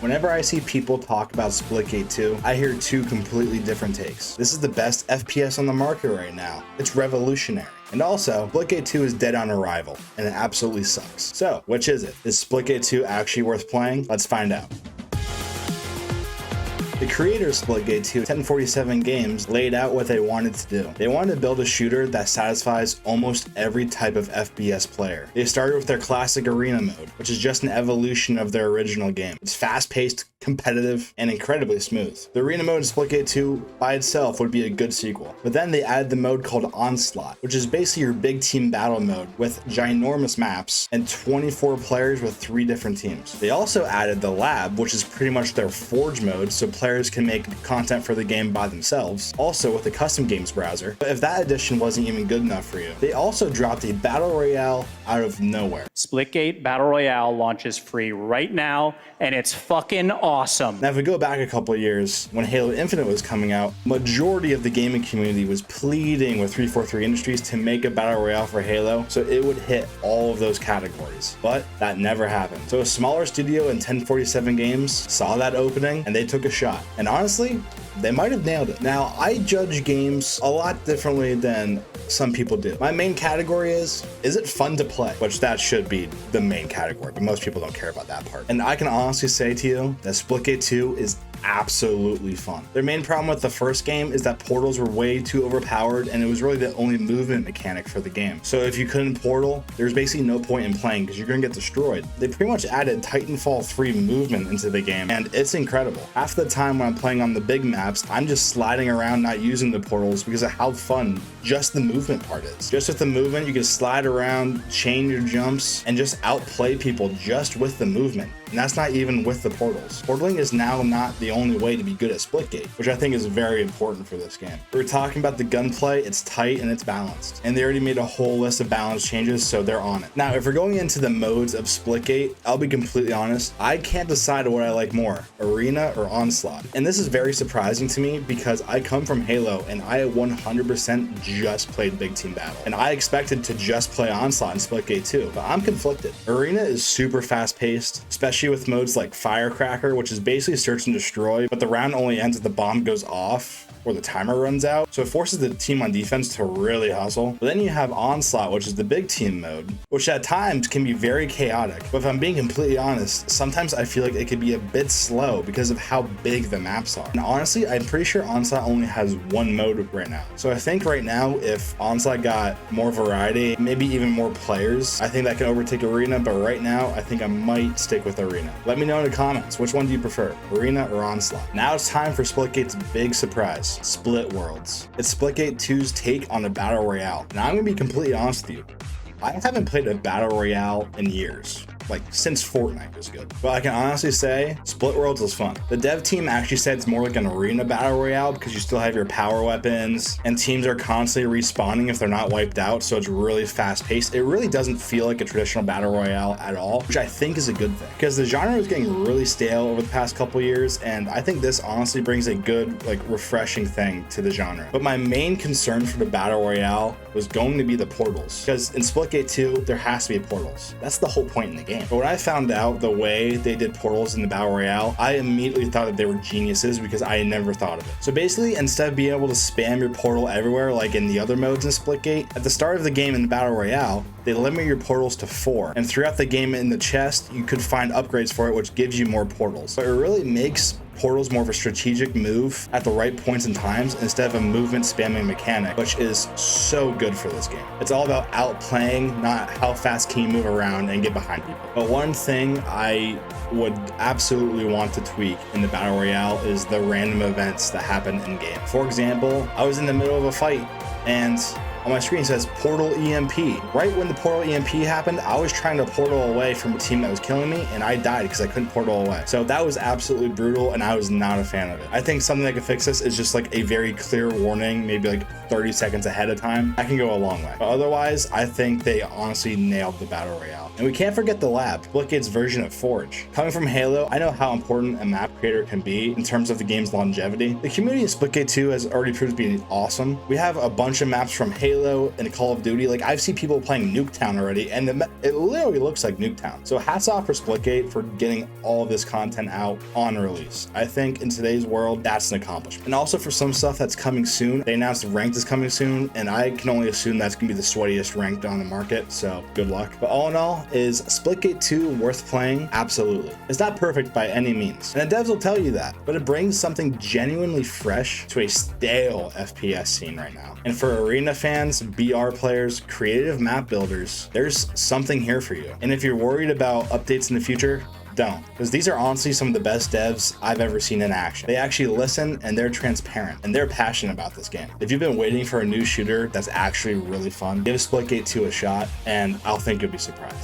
Whenever I see people talk about Splitgate 2, I hear two completely different takes. This is the best FPS on the market right now. It's revolutionary. And also, Splitgate 2 is dead on arrival, and it absolutely sucks. So, which is it? Is Splitgate 2 actually worth playing? Let's find out. The creators of Splitgate 2, 1047 Games, laid out what they wanted to do. They wanted to build a shooter that satisfies almost every type of FPS player. They started with their classic arena mode, which is just an evolution of their original game. It's fast-paced, competitive, and incredibly smooth. The arena mode in Splitgate 2 by itself would be a good sequel, but then they added the mode called Onslaught, which is basically your big team battle mode with ginormous maps and 24 players with 3 different teams. They also added the lab, which is pretty much their forge mode, so players can make content for the game by themselves, also with a custom games browser. But if that addition wasn't even good enough for you, they also dropped a Battle Royale out of nowhere. Splitgate Battle Royale launches free right now, and it's fucking awesome. Now, if we go back a couple of years, when Halo Infinite was coming out, majority of the gaming community was pleading with 343 Industries to make a Battle Royale for Halo, so it would hit all of those categories. But that never happened. So a smaller studio in 1047 Games saw that opening, and they took a shot. And honestly, they might have nailed it. Now, I judge games a lot differently than some people do. My main category is it fun to play? Which that should be the main category, but most people don't care about that part. And I can honestly say to you that Splitgate 2 is absolutely fun. Their main problem with the first game is that portals were way too overpowered, and it was really the only movement mechanic for the game. So if you couldn't portal, there's basically no point in playing because you're gonna get destroyed. They pretty much added Titanfall 3 movement into the game, and it's incredible. Half the time when I'm playing on the big maps, I'm just sliding around not using the portals because of how fun just the movement part is. Just with the movement, you can slide around, chain your jumps, and just outplay people just with the movement. And that's not even with the portals. Portaling is now not the only way to be good at Splitgate, which I think is very important for this game. We're talking about the gunplay, it's tight and it's balanced. And they already made a whole list of balance changes, so they're on it. Now, if we're going into the modes of Splitgate, I'll be completely honest, I can't decide what I like more, Arena or Onslaught. And this is very surprising to me because I come from Halo and I 100% just played Big Team Battle. And I expected to just play Onslaught and Splitgate 2, but I'm conflicted. Arena is super fast paced, especially with modes like Firecracker, which is basically search and destroy, but the round only ends if the bomb goes off or the timer runs out. So it forces the team on defense to really hustle. But then you have Onslaught, which is the big team mode, which at times can be very chaotic. But if I'm being completely honest, sometimes I feel like it could be a bit slow because of how big the maps are. And honestly, I'm pretty sure Onslaught only has 1 mode right now. So I think right now, if Onslaught got more variety, maybe even more players, I think that can overtake Arena. But right now, I think I might stick with Arena. Let me know in the comments, which one do you prefer, Arena or Onslaught? Now it's time for Splitgate's big surprise. Split Worlds. It's Splitgate 2's take on a Battle Royale. Now I'm gonna be completely honest with you. I haven't played a Battle Royale in years. Like, since Fortnite was good. But I can honestly say, Split Worlds was fun. The dev team actually said it's more like an arena battle royale because you still have your power weapons, and teams are constantly respawning if they're not wiped out, so it's really fast-paced. It really doesn't feel like a traditional battle royale at all, which I think is a good thing. Because the genre is getting really stale over the past couple years, and I think this honestly brings a good, like, refreshing thing to the genre. But my main concern for the battle royale was going to be the portals. Because in Splitgate 2, there has to be portals. That's the whole point in the game. But when I found out the way they did portals in the Battle Royale, I immediately thought that they were geniuses because I had never thought of it. So basically, instead of being able to spam your portal everywhere like in the other modes in Splitgate, at the start of the game in the Battle Royale, they limit your portals to 4. And throughout the game in the chest, you could find upgrades for it, which gives you more portals. So it really makes portals more of a strategic move at the right points and times instead of a movement spamming mechanic, which is so good for this game. It's all about outplaying, not how fast can you move around and get behind people. But one thing I would absolutely want to tweak in the Battle Royale is the random events that happen in game. For example, I was in the middle of a fight and on my screen says Portal EMP. Right when the Portal EMP happened, I was trying to portal away from a team that was killing me, and I died because I couldn't portal away. So that was absolutely brutal, and I was not a fan of it. I think something that could fix this is just like a very clear warning, maybe like 30 seconds ahead of time. That can go a long way. But otherwise, I think they honestly nailed the Battle Royale. And we can't forget the lab, Splitgate's version of Forge. Coming from Halo, I know how important a map creator can be in terms of the game's longevity. The community of Splitgate 2 has already proved to be awesome. We have a bunch of maps from Halo and Call of Duty. Like, I've seen people playing Nuketown already, and it literally looks like Nuketown. So hats off for Splitgate for getting all of this content out on release. I think in today's world, that's an accomplishment. And also for some stuff that's coming soon, they announced Ranked is coming soon, and I can only assume that's gonna be the sweatiest Ranked on the market, so good luck. But all in all, is Splitgate 2 worth playing? Absolutely. It's not perfect by any means, and the devs will tell you that, but it brings something genuinely fresh to a stale FPS scene right now. And for arena fans, BR players, creative map builders, there's something here for you. And if you're worried about updates in the future, don't, because these are honestly some of the best devs I've ever seen in action. They actually listen, and they're transparent, and they're passionate about this game. If you've been waiting for a new shooter that's actually really fun, give Splitgate 2 a shot, and I'll think you'll be surprised.